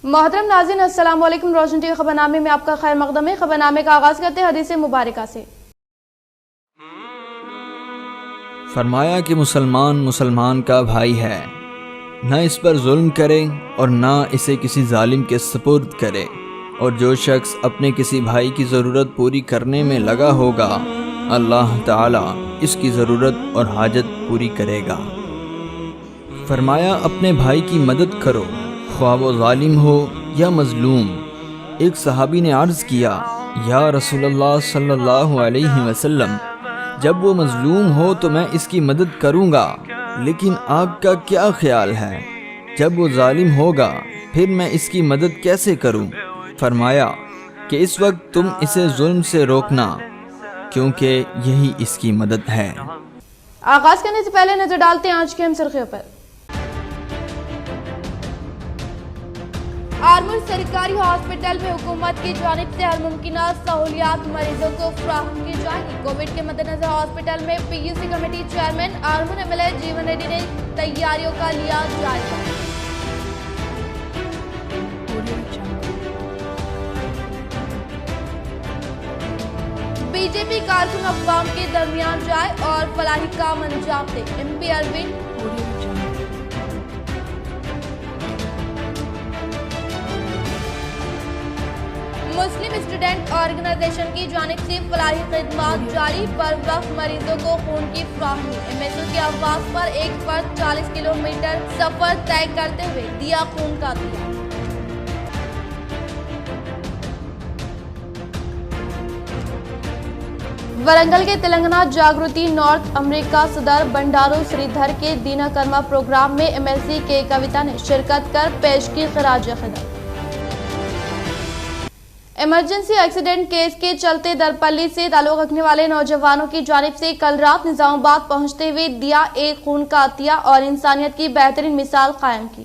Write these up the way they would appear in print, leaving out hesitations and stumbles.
محترم ناظرین السلام علیکم۔ روشن ٹی وی خبرنامے میں آپ کا خیر مقدم ہے۔ خبرنامے کا آغاز کرتے ہیں حدیث مبارکہ سے۔ فرمایا کہ مسلمان کا بھائی ہے، نہ اس پر ظلم کرے اور نہ اسے کسی ظالم کے سپرد کرے، اور جو شخص اپنے کسی بھائی کی ضرورت پوری کرنے میں لگا ہوگا اللہ تعالی اس کی ضرورت اور حاجت پوری کرے گا۔ فرمایا اپنے بھائی کی مدد کرو، خواہ وہ ظالم ہو یا مظلوم۔ ایک صحابی نے عرض کیا، یا رسول اللہ صلی اللہ علیہ وسلم، جب وہ مظلوم ہو تو میں اس کی مدد کروں گا، لیکن آپ کا کیا خیال ہے جب وہ ظالم ہوگا پھر میں اس کی مدد کیسے کروں؟ فرمایا کہ اس وقت تم اسے ظلم سے روکنا، کیونکہ یہی اس کی مدد ہے۔ آغاز کرنے سے پہلے نظر ڈالتے ہیں آج کے اہم سرخیوں پر۔ آرمور سرکاری ہاسپٹل میں حکومت کی جانب سے ہر ممکنہ سہولیات مریضوں کو فراہم کی جائیں گی۔ کووڈ کے مدنظر ہاسپٹل میں P U C committee chairman Armoor M L A Jeevan Reddy نے تیاریوں کا لیا جائزہ۔ بی جے پی کارکن عوام کے درمیان جائے اور فلاحی کام انجام دے، M P Arvind. Muslim student organisation کی جانب سے فلاحی خدمات جاری، پر وقت مریضوں کو خون کی فراہمی۔ ایم ایس او کے آواز پر ایک فرد 40 کلومیٹر سفر طے کرتے ہوئے دیا خون کا عطیہ۔ ورنگل کے تلنگانہ جاگرتی نارتھ امریکہ صدر بنڈارو سری دھر کے دینا کرما پروگرام میں ایم ایل سی کے کویتا نے شرکت کر پیش کی خراج خدمت۔ ایمرجنسی ایکسیڈنٹ کیس کے چلتے درپلی سے تعلق رکھنے والے نوجوانوں کی جانب سے کل رات نظام آباد پہنچتے ہوئے دیا ایک خون کا عطیہ اور انسانیت کی بہترین مثال قائم کی۔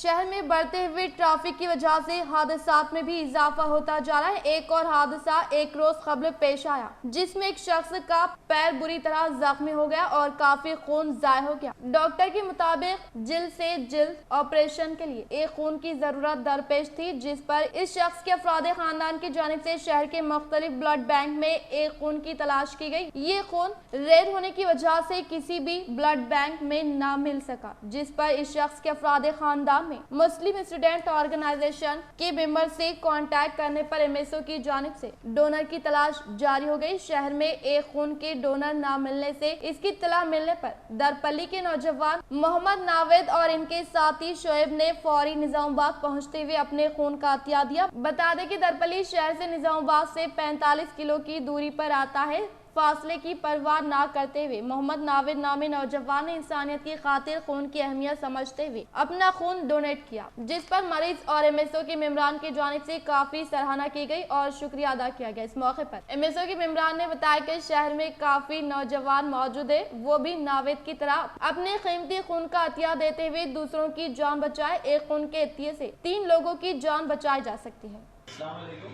شہر میں بڑھتے ہوئے ٹریفک کی وجہ سے حادثات میں بھی اضافہ ہوتا جا رہا ہے۔ ایک اور حادثہ ایک روز قبل پیش آیا، جس میں ایک شخص کا پیر بری طرح زخمی ہو گیا اور کافی خون ضائع ہو گیا۔ ڈاکٹر کے مطابق جلد سے جلد آپریشن کے لیے ایک خون کی ضرورت درپیش تھی، جس پر اس شخص کے افراد خاندان کی جانب سے شہر کے مختلف بلڈ بینک میں ایک خون کی تلاش کی گئی۔ یہ خون ریڈ ہونے کی وجہ سے کسی بھی بلڈ بینک میں نہ مل سکا، جس پر اس شخص کے افراد خاندان میں مسلم اسٹوڈنٹ آرگنائزیشن کے ممبر سے کانٹیکٹ کرنے پر ایم ایس او کی جانب سے ڈونر کی تلاش جاری ہو گئی۔ شہر میں ایک خون کے ڈونر نہ ملنے سے اس کی اطلاع ملنے پر درپلی کے نوجوان محمد ناوید اور ان کے ساتھی شعیب نے فوری نظام آباد پہنچتے ہوئے اپنے خون کا عطیہ دیا۔ بتا دیں کہ درپلی شہر سے نظام آباد سے 45 کلو کی دوری پر آتا ہے۔ فاصلے کی پرواہ نہ کرتے ہوئے محمد ناوید نامی نوجوان نے انسانیت کی خاطر خون کی اہمیت سمجھتے ہوئے اپنا خون ڈونیٹ کیا، جس پر مریض اور ایم ایس او کے ممبران کی جانب سے کافی سراہنا کی گئی اور شکریہ ادا کیا گیا۔ اس موقع پر ایم ایس او کے ممبران نے بتایا کہ شہر میں کافی نوجوان موجود ہیں، وہ بھی ناوید کی طرح اپنے قیمتی خون کا عطیہ دیتے ہوئے دوسروں کی جان بچائے۔ ایک خون کے عطیے سے 3 لوگوں کی جان بچائی جا سکتی ہے۔ السلام علیکم۔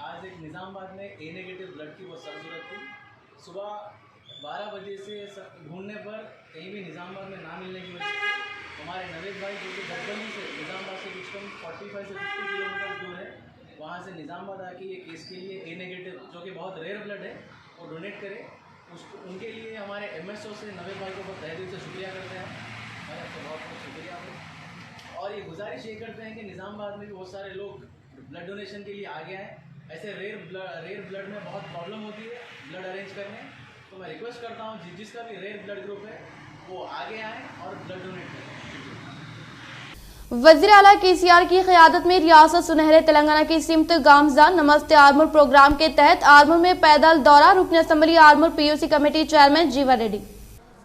آج ایک نظام آباد میں اے نیگیٹو بلڈ کی بہت ضرورت تھی۔ صبح 12 بجے سے ڈھونڈنے پر کہیں بھی نظام آباد میں نہ ملنے کی وجہ سے ہمارے نوید بھائی جو کہ درپلی سے نظام آباد سے کچھ کم 45 سے 50 کلومیٹر دور ہے، وہاں سے نظام آباد آ کے یہ کیس کے لیے اے نیگیٹو جو کہ بہت ریئر بلڈ ہے وہ ڈونیٹ کرے۔ ان کے لیے ہمارے ایم ایس او سے نوید بھائی کو بہت تہہ دل سے شکریہ کرتے ہیں، ہمارے آپ کو بہت بہت شکریہ۔ اور یہ گزارش یہ کرتے ہیں کہ نظام آباد میں بھی بہت سارے لوگ بلڈ ڈونیشن کے لیے آگے آئیں۔ ایسے ریئر بلڈ میں بہت پرابلم ہوتی ہے بلڈ ارینج کرنے، تو میں ریکویسٹ کرتا ہوں جس کا بھی ریئر بلڈ گروپ ہے وہ آگے آئیں اور بلڈ ڈونیٹ کریں۔ وزیر اعلیٰ کے سی آر کی قیادت میں ریاست سنہرے تلنگانہ کی سمت گامزن نمستے آرمور پروگرام کے تحت آرمور میں پیدل دورہ، رکن اسمبلی آرمور پی یو سی کمیٹی چیئرمین جیون ریڈی۔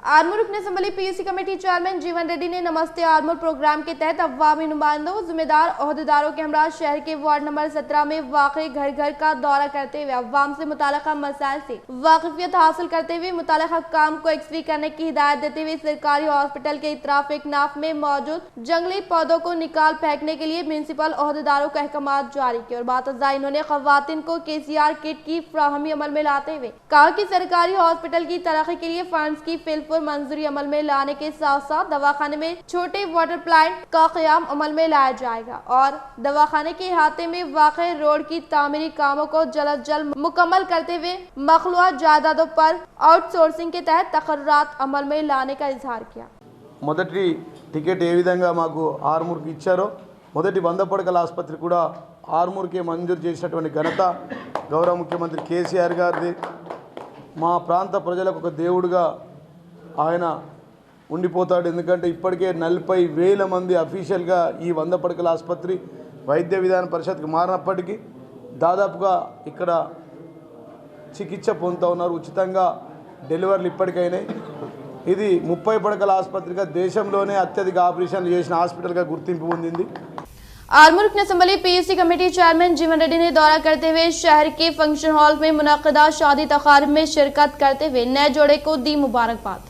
آرمور رکن اسمبلی پی یو سی کمیٹی چیئرمین جیون ریڈی نے نمستے آرمور پروگرام کے تحت عوامی نمائندوں، ذمہ دار عہدیداروں کے ہمراہ شہر کے وارڈ نمبر 17 میں واقع گھر گھر کا دورہ کرتے ہوئے عوام سے متعلقہ مسائل سے واقفیت حاصل کرتے ہوئے متعلقہ کام کو یکسوئی کرنے کی ہدایت دیتے ہوئے سرکاری ہاسپٹل کے اطراف اکناف میں موجود جنگلی پودوں کو نکال پھینکنے کے لیے میونسپل عہدیداروں کو احکامات جاری کیے اور بات ازاں انہوں نے خواتین کو کے سی آر کٹ کی فراہمی عمل میں لاتے ہوئے کہا کہ سرکاری ہاسپٹل کی ترقی کے لیے فنڈز کی فل पर मंजूरी अमल में लाने के साथ साथ दवाखाने में छोटे वाटर प्लांट का क़याम अमल में लाया जाएगा और दवाखाने के अहाते में वाक़ रोड की तामीरी कामों को जल्द मुकम्मल करते हुए मखलूआ जायदादों पर आउटसोर्सिंग के तहत तकर्रात अमल में लाने का इजहार किया। మొదటి టికెట్ ఏ విధంగా మాకు ఆర్మూర్కి ఇచ్చారో మొదటి 100 పడకల ఆసుపత్రి కూడా ఆర్మూర్కే మంజూరు చేసినటువంటి ఘనత గౌరవ ముఖ్యమంత్రి కేసీఆర్ గారిది. మా ప్రాంత ప్రజలకు ఒక దేవుడుగా ఆయన ఉండిపోతాడు. ఎందుకంటే ఇప్పటికే 40,000 మంది అఫీషియల్గా ఈ 100 పడకల ఆసుపత్రి వైద్య విధాన పరిషత్కి మారినప్పటికీ దాదాపుగా ఇక్కడ చికిత్స పొందుతూ ఉన్నారు. ఉచితంగా డెలివరీలు ఇప్పటికైనాయి. ఇది 30 పడకల ఆసుపత్రిగా దేశంలోనే అత్యధిక ఆపరేషన్లు చేసిన హాస్పిటల్గా గుర్తింపు పొందింది. Armoor assembly PUC committee chairman जीवन रेड्डी ने दौरा करते हुए शहर के फंक्शन हॉल में मुनक्किदा शादी तकारीब में शिरकत करते हुए नए जोड़े को दी मुबारकबाद।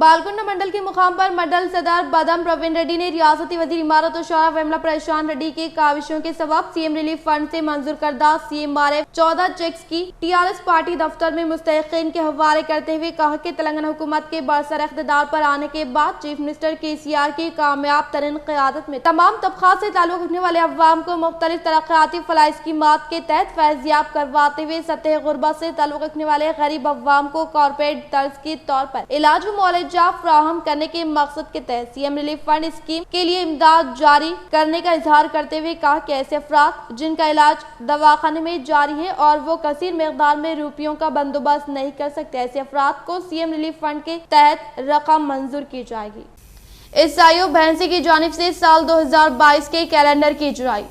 बालकुंडा मंडल के मुकाम पर मंडल सदर बदम प्रवीण रेड्डी ने रियासती वजीर इमारत और शौरा वेमला परेशान रेड्डी के काविशों के सबब सीएम रिलीफ फंड से मंजूर करदा CMRF 14 चेक्स की TRS पार्टी दफ्तर में मुस्तहिकीन के हवाले करते हुए कहा कि तेलंगाना हुकूमत के बरसर इख्तिदार पर आने के बाद चीफ मिनिस्टर KCR की कामयाब तरीन क़यादत में तमाम तबक़ात से ताल्लुक़ रखने वाले अवाम को मुख्तलिफ तरक्याती फलाह स्कीमात के तहत फैज़याब करवाते हुए सतह गुरबत से ताल्लुक़ रखने वाले गरीब अवाम को कॉर्पोरेट तर्ज के तौर पर इलाज व फ्राहम करने के मकसद के तहत सीएम रिलीफ फंड स्कीम के लिए इमदाद जारी करने का इजहार करते हुए कहा कि ऐसे अफराद जिनका इलाज दवाखाने में जारी है और वो कसीर मिकदार में रुपयों का बंदोबस्त नहीं कर सकते, ऐसे अफराद को सीएम रिलीफ फंड के तहत रकम मंजूर की जाएगी। SIO भैंसी की जानिब से साल 2022 के कैलेंडर की इजराई।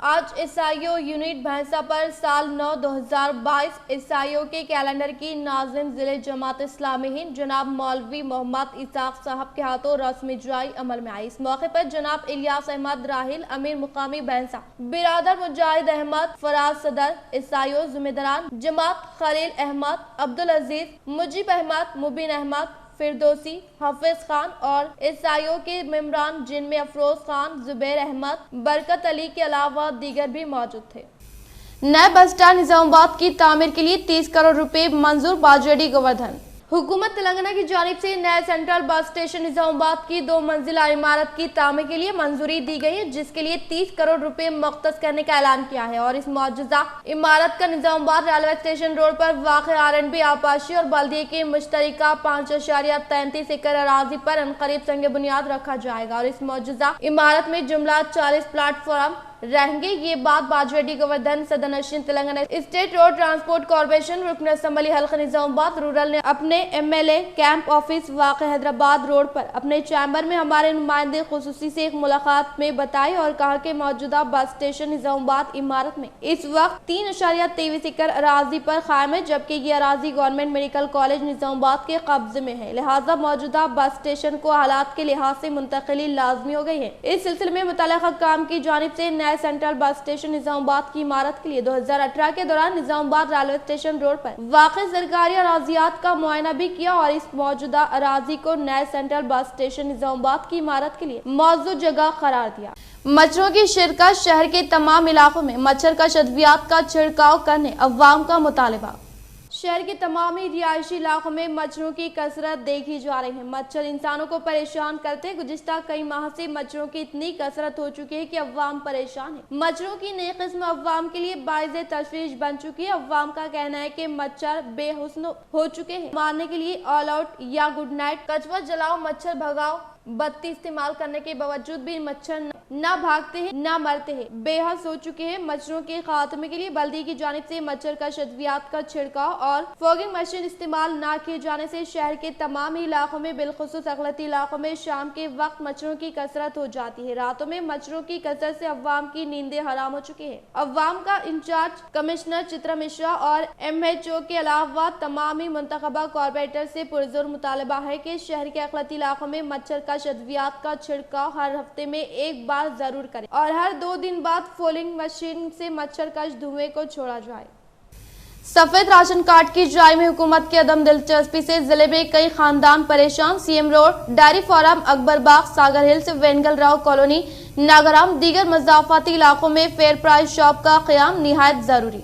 आज SIO यूनिट भैंसा पर साल 9-2022 SIO के कैलेंडर की नाज़िम ज़िले जमात इस्लामी हिंद जनाब मौलवी मोहम्मद इसाक साहब के हाथों रस्म इजराई अमल में आई। इस मौके पर जनाब इलियास अहमद राहिल अमीर मुकामी भैंसा, बिरादर मुजाहिद अहमद फराज सदर SIO जिम्मेदारान जमात खलील अहमद, अब्दुल अजीज, मुजीब अहमद, मुबीन अहमद, फिरदौसी, हाफिज खान और SIO के मेंबरान जिनमें अफरोज खान, जुबैर अहमद, बरकत अली के अलावा दीगर भी मौजूद थे। नए बस स्टैंड निजामाबाद की तामीर के लिए 30 करोड़ रुपए मंजूर, बाजरेडी गोवर्धन। हुकूमत तेलंगाना की जानिब से नए सेंट्रल बस स्टेशन निजामाबाद की 2 मंजिला इमारत की तामीर के लिए मंजूरी दी गई है, जिसके लिए 30 करोड़ रुपए मुख्तस करने का ऐलान किया है और इस मौजूदा इमारत का निजामाबाद रेलवे स्टेशन रोड पर वाक़ R&B आपाशी और बल्दिये के मुश्तरका 5.33 एकड़ अराजी पर अनकरीब संग बुनियाद रखा जाएगा और इस मौजूदा इमारत में जुमला 40 प्लेटफॉर्म रहेंगे। ये बात बाजरेडी गोवर्धन सदनशीन Telangana state road transport corporation रुकन असम्बली हल्का निजामाबाद रूरल ने अपने MLA कैंप ऑफिस वाक़ हैदराबाद रोड पर अपने चैम्बर में हमारे नुमाइंदे खुसूसी से एक मुलाकात में बताई और कहा कि मौजूदा बस स्टेशन निजामाबाद इमारत में इस वक्त 3.23 एकड़ अराजी पर कायम है, जबकि ये अराजी गवर्नमेंट मेडिकल कॉलेज निजामाबाद के कब्जे में है। लिहाजा मौजूदा बस स्टेशन को हालात के लिहाज से मुंतकिली लाजमी हो गई है। इस सिलसिले में मुतल्लिका काम की जानिब से नए सेंट्रल बस स्टेशन निजामाबाद की इमारत के लिए 2018 के दौरान निजामाबाद रेलवे स्टेशन रोड पर वाक़ सरकारी अराजियात का मुआयना भी किया और इस मौजूदा अराजी को नए सेंट्रल बस स्टेशन निजामाबाद की इमारत के लिए मौजूद जगह करार दिया। मच्छरों की शिरकत, शहर के तमाम इलाकों में मच्छर का शद्वियात का छिड़काव करने अवाम का मुतालिबा। शहर के तमाम ही रिहायशी इलाकों में मच्छरों की कसरत देखी जा रही है। मच्छर इंसानों को परेशान करते हैं। गुज़िश्ता कई माह से मच्छरों की इतनी कसरत हो चुकी है कि अवाम परेशान है। मच्छरों की नई किस्म अवाम के लिए बाइज़े तशवीश बन चुकी है। अवाम का कहना है कि मच्छर बेहुस्न हो चुके हैं। मारने के लिए ऑल आउट या गुड नाइट, कछुआ जलाओ, मच्छर भगाओ, बत्ती इस्तेमाल करने के बावजूद भी मच्छर न भागते हैं न मरते हैं। बेहद हो चुके हैं। मच्छरों के खात्मे के लिए बल्दी की जानिब से मच्छर का शद्वियात का छिड़काव और फॉगिंग मशीन इस्तेमाल न किए जाने से शहर के तमाम ही इलाकों में बिलखुसूस अगलती इलाकों में शाम के वक्त मच्छरों की कसरत हो जाती है। रातों में मच्छरों की कसरत से अवाम की नींदें हराम हो चुकी है। अवाम का इंचार्ज कमिश्नर चित्रा मिश्रा और MHO के अलावा तमाम ही मुंतखबा कॉर्पोरेटर से पुरजोर मुतालबा है कि शहर के अगलती इलाकों में मच्छर का शद्वियात का छिड़काव हर हफ्ते में एक बार जरूर करें और हर 2 दिन बाद फॉगिंग मशीन से मच्छर कश धुएं को छोड़ा जाए। सफेद राशन कार्ड की इजराई में हुकूमत की अदम दिलचस्पी से जिले में कई खानदान परेशान। CM road, dairy farm, Akbar Bagh, Sagar hills, Vengal Rao colony, Nagaram, दीगर मजाफाती इलाकों में फेयर प्राइस शॉप का क़याम निहायत जरूरी।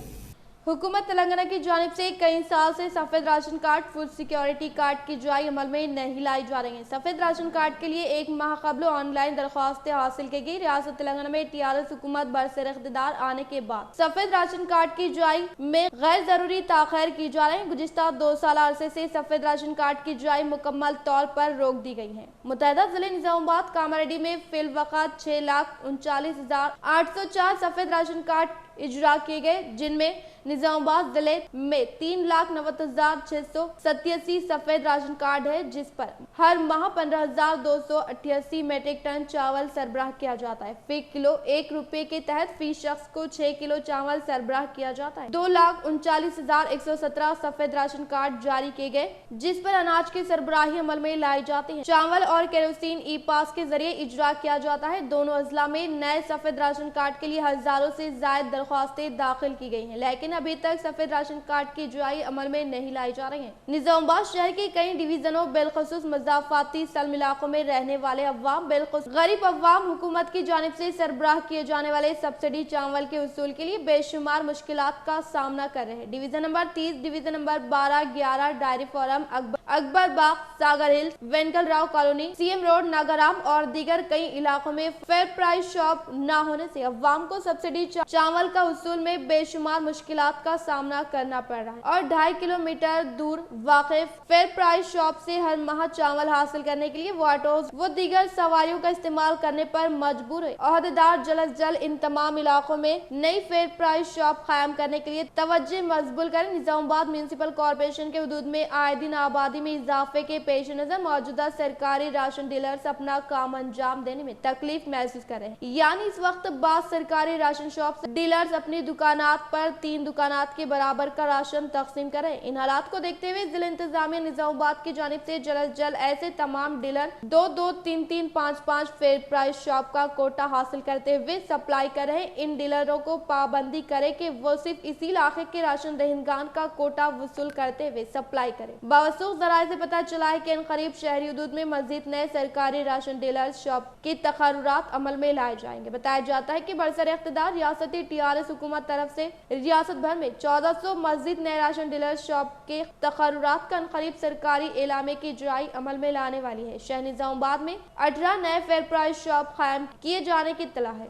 हुकूमत तेलंगाना की जानिब से कई साल से सफेद ration card, food security card की जुआई अमल में नहीं लाई जा रही है। सफेद राशन कार्ड के लिए एक माह कबल ऑनलाइन दरख्वास्तें हासिल की गई। रियासत तेलंगाना में टीआरएस हुकूमत बरसर इख्तिदार आने के बाद सफेद राशन कार्ड की जुआई में गैर जरूरी ताखीर की जा रही है। गुज़िश्ता 2 साल अरसे से सफेद राशन कार्ड की जुआई मुकम्मल तौर पर रोक दी गई है। मुतहदा जिले निजामाबाद कामारेड्डी में फिल वक़्त 6,39,804 सफेद राशन कार्ड इजरा किए गए, जिनमें निजामाबाद जिले में 3,90,687 सफेद राशन कार्ड है, जिस पर हर माह 15,288 मीट्रिक टन चावल सरबराह किया जाता है। फी किलो 1 रुपए के तहत फी शख्स को 6 किलो चावल सरबराह किया जाता है। 2,39,117 सफेद राशन कार्ड जारी किए गए, जिस पर अनाज की सरबराही अमल में लाई जाती है। चावल और केरोसिन ई पास के जरिए इजरा किया जाता है। दोनों अजला में नए सफेद राशन कार्ड के लिए हजारों से ज्यादा दरख्वास्तें दाखिल की गई हैं, लेकिन अभी तक सफेद राशन कार्ड की जुआई अमल में नहीं लाई जा रही है। निजामाबाद शहर के कई डिवीजनों बिलखुसूस मज़ाफ़ाती सल्म इलाकों में रहने वाले अवाम, बिलखुसूस गरीब अवाम, हुकूमत की जानिब से सरबराह किए जाने वाले सब्सिडी चावल के उसूल के लिए बेशुमार मुश्किलात का सामना कर रहे हैं। Division number 30, division number 12, 11, dairy farm, Akbar Bagh, Sagar hills, Vengal Rao colony, CM road, Nagaram और दीगर कई इलाकों में फेयर प्राइस शॉप न होने से अवाम को सब्सिडी चावल का उसूल में बेशुमार मुश्किलात का सामना करना पड़ रहा है और 2.5 किलोमीटर दूर वाक़िफ फेयर प्राइस शॉप से हर माह चावल हासिल करने के लिए वो ऑटोज व दीगर सवारियों का इस्तेमाल करने पर मजबूर है। अहदेदार जल्द अज जल्द इन तमाम इलाकों में नई फेयर प्राइस शॉप कायम करने के लिए तवज्जो मजबूर करें। निजामाबाद म्यूनिसिपल कॉर्पोरेशन के हुदूद में आए दिन आबादी में इजाफे के पेश नजर मौजूदा सरकारी राशन डीलर्स अपना काम अंजाम देने में तकलीफ महसूस कर रहे हैं। यानी इस वक्त बाद सरकारी राशन शॉप डीलर्स अपनी दुकानात पर 3 दुकानात के बराबर का राशन तकसीम कर रहे हैं। इन हालात को देखते हुए जिला इंतजामिया निजामाबाद की जानिब से जल्द जल्द ऐसे तमाम डीलर 2-2, 3-3, 5-5 फेयर प्राइस शॉप का कोटा हासिल करते हुए सप्लाई कर रहे हैं। इन डीलरों को पाबंदी करे कि वो सिर्फ इसी इलाके के राशन दहिंदगान का कोटा वसूल करते हुए सप्लाई करें। बावसूख जराये से पता चला है कि इन करीब शहरी हुदूद में मजीद नए सरकारी राशन डीलर्स शॉप की तकर्रुरात अमल में लाए जाएंगे। बताया जाता है कि बरसर इख्तिदार रियासती टीआरएस हुकूमत तरफ से रियासत भर में 1400 मस्जिद नए राशन डीलर शॉप के तकर्रुरात का करीब सरकारी एलामे की जुआई अमल में लाने वाली है। शहर निजामाबाद में 18 नए फेयर प्राइस शॉप कायम किए जाने की इत्तला है।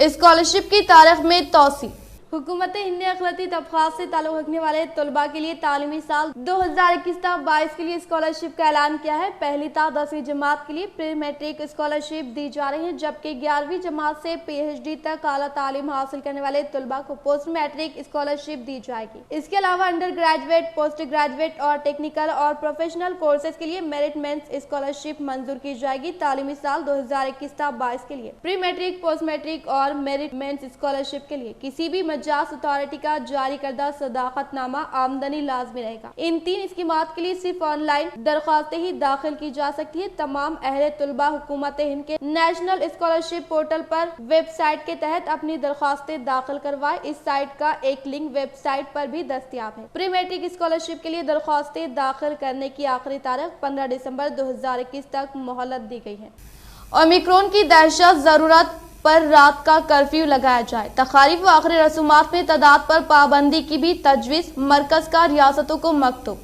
स्कॉलरशिप की तारीख में तौसी। हुकूमत हिंद ने अक़लियती तबक़ात से ताल्लुक़ रखने वाले तलबा के लिए तालीमी साल 2021-22 के लिए स्कॉलरशिप का ऐलान किया है। पहली ता 10वीं जमात के लिए प्री मैट्रिक स्कॉलरशिप दी जा रही है, जबकि 11वीं जमात से PhD तक आला तालीम हासिल करने वाले तलबा को पोस्ट मैट्रिक स्कॉलरशिप दी जाएगी। इसके अलावा अंडर ग्रेजुएट, पोस्ट ग्रेजुएट और टेक्निकल और प्रोफेशनल कोर्सेज के लिए मेरिट मेंस स्कॉलरशिप मंजूर की जाएगी। तालीमी साल 2021-22 के लिए प्री मैट्रिक, पोस्ट मैट्रिक और मेरिट मेंस स्कॉलरशिप के लिए किसी भी मजाज अथॉरिटी का जारी करदा सदाकतनामा आमदनी लाजमी रहेगा। इन 3 स्कीमात के लिए सिर्फ ऑनलाइन दरख्वास्तें ही दाखिल की जा सकती है। तमाम अहले तुलबा हुकूमत हिंद के नेशनल स्कॉलरशिप पोर्टल पर वेबसाइट के तहत अपनी दरख्वास्तें दाखिल करवाए। इस साइट का एक लिंक वेबसाइट पर भी दस्तियाब है। प्री मैट्रिक स्कॉलरशिप के लिए दरख्वास्तें दाखिल करने की आखिरी तारीख 15 दिसंबर 2021 तक मोहलत दी गई है। ओमिक्रॉन की दहशत, जरूरत पर रात का कर्फ्यू लगाया जाए। तकारीफ व आखिरी रसूमात में तादाद पर पाबंदी की भी तजवीज़, मरकज का रियासतों को मकतूब।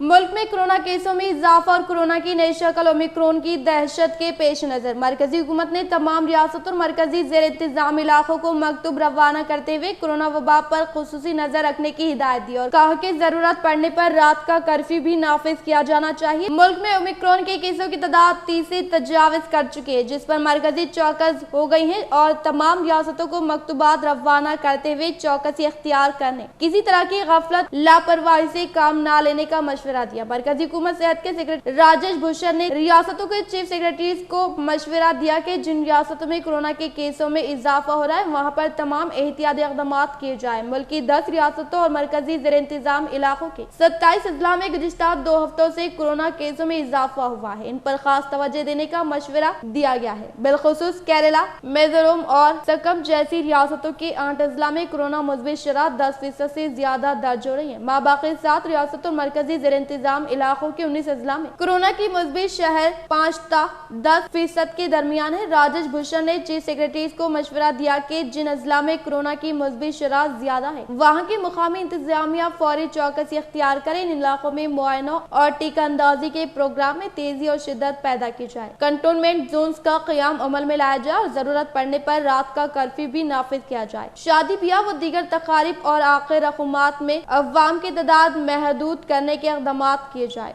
मुल्क में कोरोना केसों में इजाफा और कोरोना की नई शक्ल ओमिक्रॉन की दहशत के पेश नजर मरकजी हुकूमत ने तमाम रियासतों और मरकजी जेर इंतजाम इलाकों को मकतूब रवाना करते हुए कोरोना वबा पर खुसूसी नजर रखने की हिदायत दी और कहा कि जरूरत पड़ने पर रात का कर्फ्यू भी नाफिज किया जाना चाहिए। मुल्क में ओमिक्रॉन के केसों की तादाद 30 से तजाविज कर चुकी है, जिस पर मरकजी चौकस हो गई है और तमाम रियासतों को मकतूबात रवाना करते हुए चौकसी इख्तियार करने, किसी तरह की गफलत लापरवाही से काम न लेने का मशवरा दिया। मरकजी हुकूमत सेहत के सेक्रेटरी राजेश भूषण ने रियासतों के चीफ सेक्रेटरीज को मशवरा दिया कि जिन रियासतों में कोरोना के केसों में इजाफा हो रहा है वहां पर तमाम एहतियाती इक़दामात किए जाए। मुल्क की 10 रियासतों और मरकजी ज़ेर इंतजाम इलाकों के 27 अजला में गुज़िश्ता 2 हफ्तों से कोरोना केसों में इजाफा हुआ है। इन पर खास तवज्जो देने का मशवरा दिया गया है। बिलखुसूस केरला, मिजोरम और सकम जैसी रियासतों के 8 अजला में कोरोना मुस्बित शरह 10% से ज्यादा दर्ज हो रही है। माबाकी 7 रियासतों और मरकजी ज़ेर जेर इंतजाम इलाकों के 19 अजला में कोरोना की मुस्बित शहर 5 ta 10% के दरमियान है। राजेश भूषण ने चीफ सेक्रेटरी को मशवरा दिया कि जिन अजला में कोरोना की मुस्बित शरह ज्यादा है वहाँ की मुकामी इंतजामिया फौरी चौकसी इख्तियार करे। इन इलाकों में मुआयनों और टीका अंदाजी के प्रोग्राम में तेजी और शिद्दत पैदा की जाए, कंटोनमेंट जोन्स का क़याम अमल में लाया जाए और जरूरत पड़ने पर रात का कर्फ्यू भी नाफिज किया जाए। शादी ब्याह व दीगर तकारीब और आखिर रक़ुमात में अवाम की तादाद महदूद करने के इक़दाम किए जाए।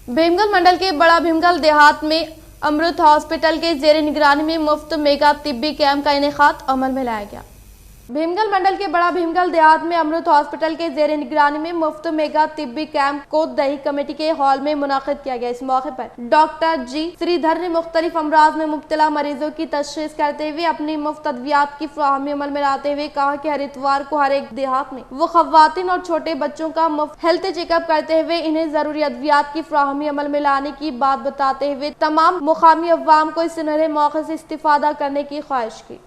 भीमगल मंडल के बड़ा भीमगल देहात में अमृत हॉस्पिटल के जेर निगरानी में मुफ्त मेगा तिब्बी कैंप का इनेकाद अमल में लाया गया। भीमगल मंडल के बड़ा भीमगल देहात में अमृत हॉस्पिटल के जेर निगरानी में मुफ्त मेगा तिब्बी कैंप को दही कमेटी के हॉल में मुनाकिद किया गया। इस मौके पर डॉक्टर जी श्रीधर ने मुख्तलिफ अमराज में मुब्तला मरीजों की तशखीस करते हुए अपनी मुफ्त अद्वियात की फराहमी अमल में लाते हुए कहा कि हर इतवार को हर एक देहात में वो खवातीन और छोटे बच्चों का मुफ्त हेल्थ चेकअप करते हुए इन्हें जरूरी अद्वियात की फराहमी अमल में लाने की बात बताते हुए तमाम मुकामी अवाम को इस सुनहरे मौके से इस्तिफादा करने की ख्वाहिश की।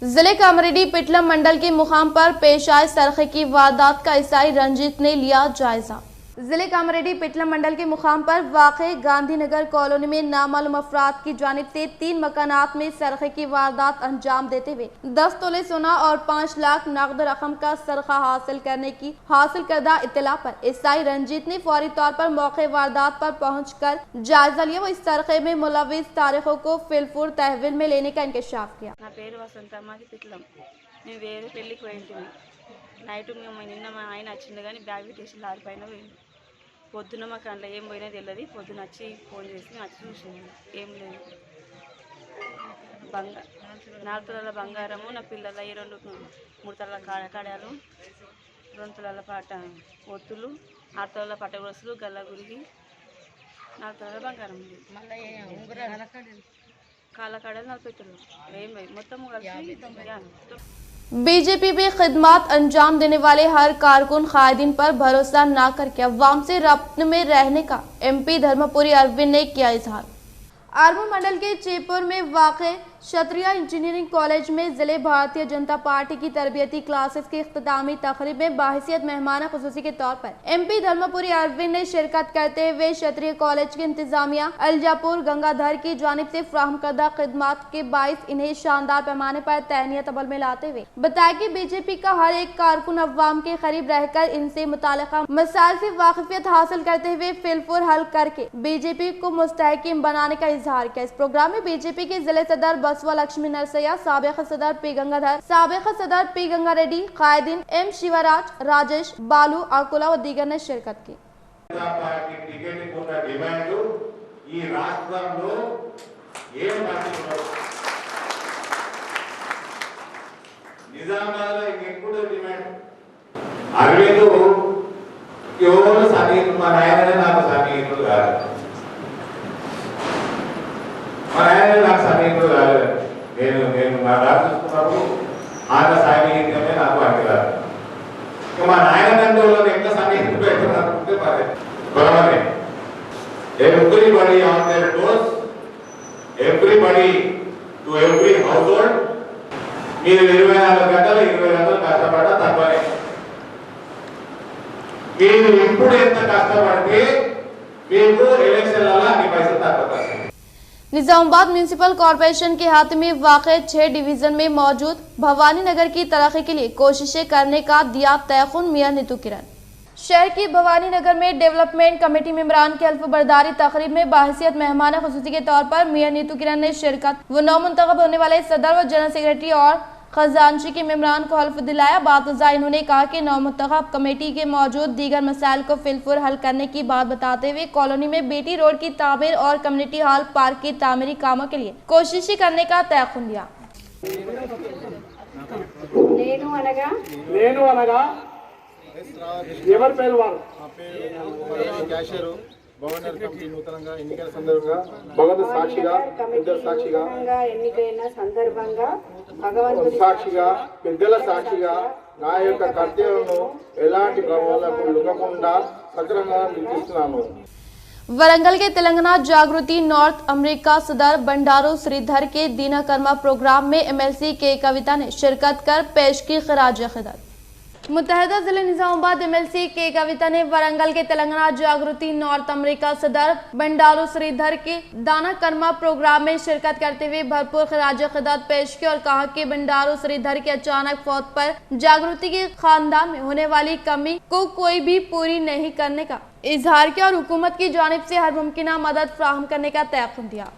जिले कामरेडी पिटलम मंडल के मुकाम पर पेश आए सरखे की वारदात का ईसाई रंजीत ने लिया जायजा। जिले कामरेडी पिटलम मंडल के मुकाम पर वाक़े गांधी नगर कॉलोनी में नामालूम अफराद की जानिब से 3 मकानात में सरखे की वारदात अंजाम देते हुए 10 तोले सोना और 5 लाख नकद रकम का सरखा हासिल करने की हासिल करदा इत्तला पर ईसाई रंजीत ने फौरी तौर पर मौके वारदात पर पहुंचकर जायजा लिया व इस सरखे में मुलविस तारीखों को फिलफुर तहवील में लेने का इंकशाफ किया। నైట్ మేము నిన్న మా ఆయన వచ్చింది కానీ బ్యాగ్ పెట్టేసి లారీ పైన పోయింది. పొద్దున మాకు అందులో ఏం పోయినా తెలియదు. పొద్దున వచ్చి ఫోన్ చేసి వచ్చి చూసాను, ఏం లేదు. 4 తులాల బంగారము, నా పిల్లల 3 తులాల కడాలు, 2 తులాల పాట ఒత్తులు, 6 తులాల పట్ట గొలుసులు, గల్ల గురిగి, 4 తులాల బంగారం ఉంది. కాళ్ళ కడాలు 40 తులాలు ఏం మొత్తం కలిసి बीजेपी में खिदमत अंजाम देने वाले हर कारकुन कायदीन पर भरोसा न करके अवाम से रब्त में रहने का MP धर्मपुरी अरविंद ने किया इजहार। आरमू मंडल के चेपुर में वाक़े क्षत्रिय इंजीनियरिंग कॉलेज में जिले भारतीय जनता पार्टी की तरबियती क्लासेस की इख्तितामी तकरीब में बाहिसियत मेहमान खुसूसी के तौर पर MP धर्मपुरी अरविंद ने शिरकत करते हुए क्षत्रिय कॉलेज की इंतजामिया अलजापुर गंगाधर की जानिब से फ्राहम करदा खिदमत के बाइस इन्हें शानदार पैमाने पर तहनीत अमल में लाते हुए बताया कि बीजेपी का हर एक कारकुन अवाम के करीब रहकर इनसे मुताल्लिका मसाइल से वाकिफियत हासिल करते हुए फिलफुर हल करके बीजेपी को मुस्तहकिम बनाने का इजहार किया। इस प्रोग्राम में बीजेपी के जिले सदर बसवा लक्ष्मी नरसैया, साबिक सदर पी गंगाधर, साबिक सदर पी गंगा रेड्डी, कायदीन M शिवराज, राजेश, बालू आकुला व दीगर ने शिरकत की। నాకు సమీపంలో రాలేదు. నేను మా రాజు చూసుకున్నప్పుడు ఆయన సామీప్యమే నాకు అంటున్నారు. ఇంకా మా నాయన తండ్రులను ఎంత సమీపం పెట్టాలంటే బలమనే everybody on their doors, everybody to every household. మీరు 24 గంటలు 20 గంటలు కష్టపడ్డా తప్పనే. మీరు ఇప్పుడు ఎంత కష్టపడితే మీకు ఎలక్షన్లలో అన్ని పైసలు తక్కువ. निजामाबाद म्यूनिसिपल कॉरपोरेशन के हाथ में वाक़े 6 डिवीजन में मौजूद भवानी नगर की तरक्की के लिए कोशिशें करने का दिया तयखुन मियां नीतू किरण। शहर की भवानी नगर में डेवलपमेंट कमेटी मेंबरान की अल्फ बरदारी तकरीब में बाहिसियत मेहमान खुसूसी के तौर पर मियां नीतू किरण ने शिरकत व नौ मुंतखब होने वाले सदर व जनरल सेक्रेटरी और खजानची के मेंबरान को हल्फ दिलाया। बातुज़ा इन्होंने कहा कि नौमुंतखब कमेटी के मौजूद दीगर मसाइल को फिलफुर हल करने की बात बताते हुए कॉलोनी में बेटी रोड की तामीर और कम्युनिटी हॉल पार्क की तामीरी कामों के लिए कोशिशें करने का तयखुन लिया। గవర్నర్ కమిటీ నూతనంగా ఎన్నికైన సందర్భంగా భగవంతుడి సాక్షిగా పెద్దల సాక్షిగా ఎన్నికైన సందర్భంగా భగవంతుడి సాక్షిగా పెద్దల సాక్షిగా నా యొక్క కర్తవ్యంను ఎలాంటి ప్రభావాలకు లొంగకుండా సక్రమంగా నిర్వహిస్తున్నాను। वरंगल के तेलंगाना जागृति नॉर्थ अमेरिका सदर बंडारू श्रीधर के दीना कर्मा प्रोग्राम में MLC के कविता ने शिरकत कर पेश की खराज खिदमत। मुत्तहदा जिले निजामाबाद MLC के कविता ने वरंगल के तेलंगाना जागृति नॉर्थ अमेरिका सदर बंडारू श्रीधर के दाना कर्मा प्रोग्राम में शिरकत करते हुए भरपूर खराज खिदमत पेश की और कहा कि बंडारू श्रीधर के अचानक फौत पर जागृति के खानदान में होने वाली कमी को कोई भी पूरी नहीं करने का इजहार किया और हुकूमत की जानिब से हर मुमकिन मदद फराहम करने का तयक़ुन दिया।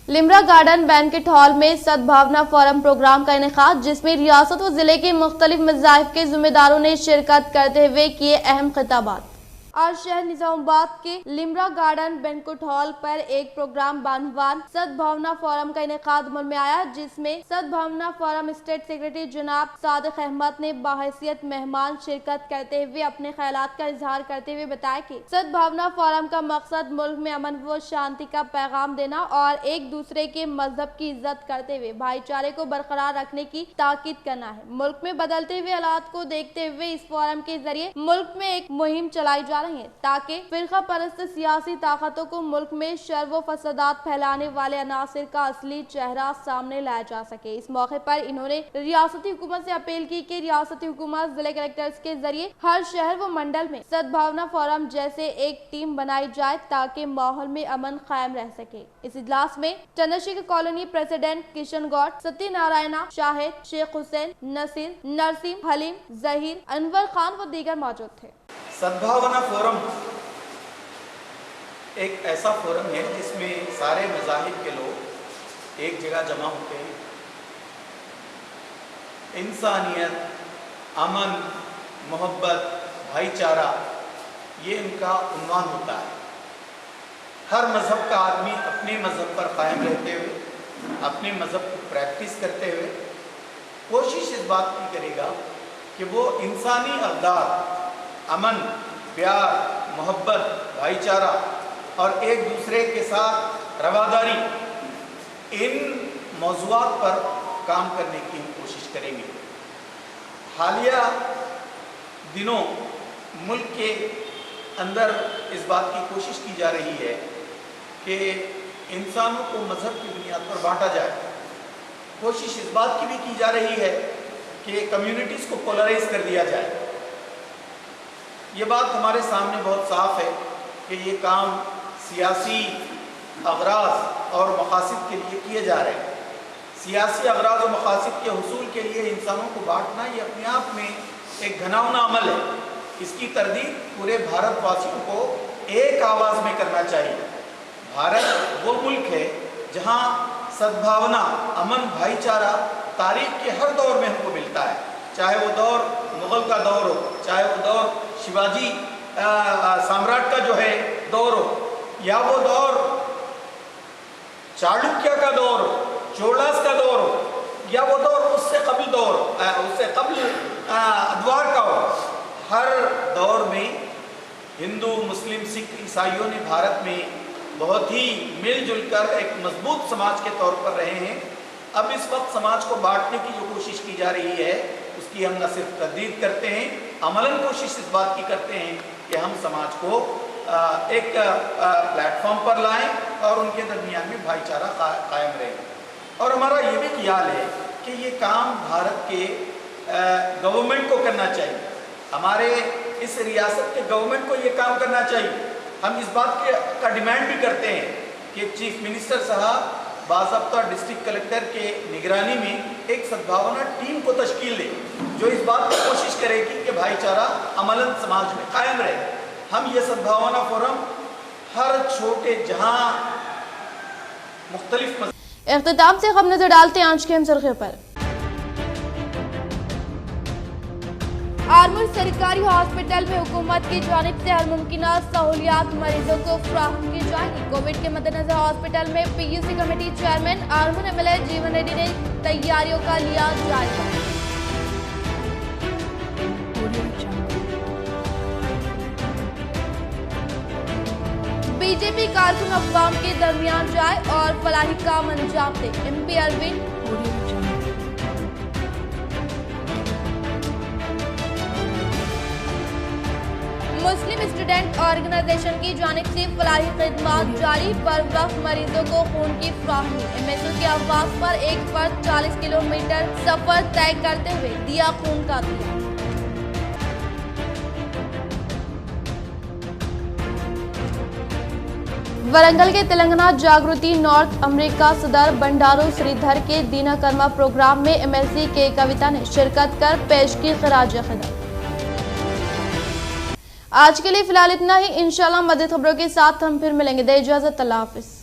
लिम्रा गार्डन बैंकेट हॉल में सद्भावना फोरम प्रोग्राम का इनेकाद, जिसमें रियासत व जिले के मुख्तलिफ मज़ाहिब के जिम्मेदारों ने शिरकत करते हुए किए अहम खिताबात। आज शहर निजामाबाद के लिम्रा गार्डन बैंकेट हॉल पर एक प्रोग्राम बानवान सद्भावना फोरम का इनेकाद अमल में आया, जिसमें सद्भावना फोरम स्टेट सेक्रेटरी जनाब सादिक अहमद ने बाहैसियत मेहमान शिरकत करते हुए अपने ख्यालात का इजहार करते हुए बताया कि सद्भावना फोरम का मकसद मुल्क में अमन व शांति का पैगाम देना और एक दूसरे के मजहब की इज्जत करते हुए भाईचारे को बरकरार रखने की ताकीद करना है। मुल्क में बदलते हुए हालात को देखते हुए इस फोरम के जरिए मुल्क में एक मुहिम चलाई जा रही है ताकि फिरका परस्त सियासी ताकतों को मुल्क में शर व फसादात फैलाने वाले अनासिर का असली चेहरा सामने लाया जा सके। इस मौके पर इन्होंने रियासती हुकूमत से अपील की कि रियासती हुकूमत जिले कलेक्टर्स के जरिए हर शहर व मंडल में सद्भावना फोरम जैसे एक टीम बनाई जाए ताकि माहौल में अमन कायम रह सके। इस इजलास में चंद्रशेखर कॉलोनी प्रेसिडेंट किशन गौड़, सत्यनारायणा, शाहिद, शेख हुसैन, नसीर, नरसिम, हलीम, जहीर, अनवर खान व दीगर मौजूद थे। सद्भावना फोरम एक ऐसा फोरम है जिसमें सारे मज़ाहिब के लोग एक जगह जमा होते हैं। इंसानियत, अमन, मोहब्बत, भाईचारा, ये इनका उन्वान होता है। हर मज़हब का आदमी अपने मज़हब पर कायम रहते हुए, अपने मज़हब को प्रैक्टिस करते हुए कोशिश इस बात की करेगा कि वो इंसानी अक़दार, अमन, प्यार, मोहब्बत, भाईचारा और एक दूसरे के साथ रवादारी, इन मौज़ूआत पर काम करने की हम कोशिश करेंगे। हालिया दिनों मुल्क के अंदर इस बात की कोशिश की जा रही है कि इंसानों को मज़हब की बुनियाद पर बांटा जाए। कोशिश इस बात की भी की जा रही है कि कम्युनिटीज़ को पोलराइज कर दिया जाए। ये बात हमारे सामने बहुत साफ है कि ये काम सियासी अगराज और मकासद के लिए किए जा रहे हैं। सियासी अगराज और मकासद के हुसूल के लिए इंसानों को बांटना ये अपने आप में एक घिनौना अमल है। इसकी तरदीद पूरे भारतवासियों को एक आवाज़ में करना चाहिए। भारत वो मुल्क है जहाँ सद्भावना, अमन, भाईचारा तारीख़ के हर दौर में हमको मिलता है, चाहे वो दौर मुग़ल का दौर हो, चाहे वो दौर शिवाजी सम्राट का जो है दौर हो, या वो दौर चालुक्य का दौर हो, चोलास का दौर हो, या वो दौर उससे कबल दौर, उससे कबल अद्वार का हो। हर दौर में हिंदू, मुस्लिम, सिख, ईसाइयों ने भारत में बहुत ही मिलजुल कर एक मजबूत समाज के तौर पर रहे हैं। अब इस वक्त समाज को बांटने की जो कोशिश की जा रही है उसकी हम न सिर्फ तरदीद करते हैं, अमलन कोशिश इस बात की करते हैं कि हम समाज को एक प्लेटफॉर्म पर लाएं और उनके दरमियान में भाईचारा कायम रहे। और हमारा ये भी ख्याल है कि ये काम भारत के गवर्नमेंट को करना चाहिए। हमारे इस रियासत के गवर्नमेंट को ये काम करना चाहिए। हम इस बात का डिमांड भी करते हैं कि चीफ मिनिस्टर साहब बाज़ाब्ता डिस्ट्रिक्ट कलेक्टर के निगरानी में एक सद्भावना टीम को तश्कील दे जो इस बात की कोशिश करेगी कि भाईचारा अमलन समाज में कायम रहे। हम ये सद्भावना फोरम हर छोटे जहाँ मुख्तलिफ इख्तिताम से हम नजर डालते हैं आज की हम सुर्खियों पर। आरमूर सरकारी हॉस्पिटल में हुकूमत की जानिब से हर मुमकिन सहूलियात मरीजों को फराहम की जाएगी। कोविड के मद्देनजर हॉस्पिटल में PUC committee chairman Armoor MLA जीवन रेड्डी ने तैयारियों का लिया जायजा। बीजेपी कारकुन अवाम के दरमियान जाए और फलाही काम अंजाम दे। MP अरविंद। मुस्लिम स्टूडेंट ऑर्गेनाइजेशन की जानिब से फलाही खिदमत जारी, पर वक्त मरीजों को खून की फराहमी। MSO के आवास पर एक फर्द 40 किलोमीटर सफर तय करते हुए दिया खून का दिया। वरंगल के तेलंगाना जागृति नॉर्थ अमेरिका सदर बंडारू श्रीधर के दीना कर्मा प्रोग्राम में MLC के कविता ने शिरकत कर पेश की खराज अक़ीदत। आज के लिए फिलहाल इतना ही। इंशाल्लाह मज़ीद खबरों के साथ हम फिर मिलेंगे। दे इजाज़त, अल्लाह हाफ़िज़।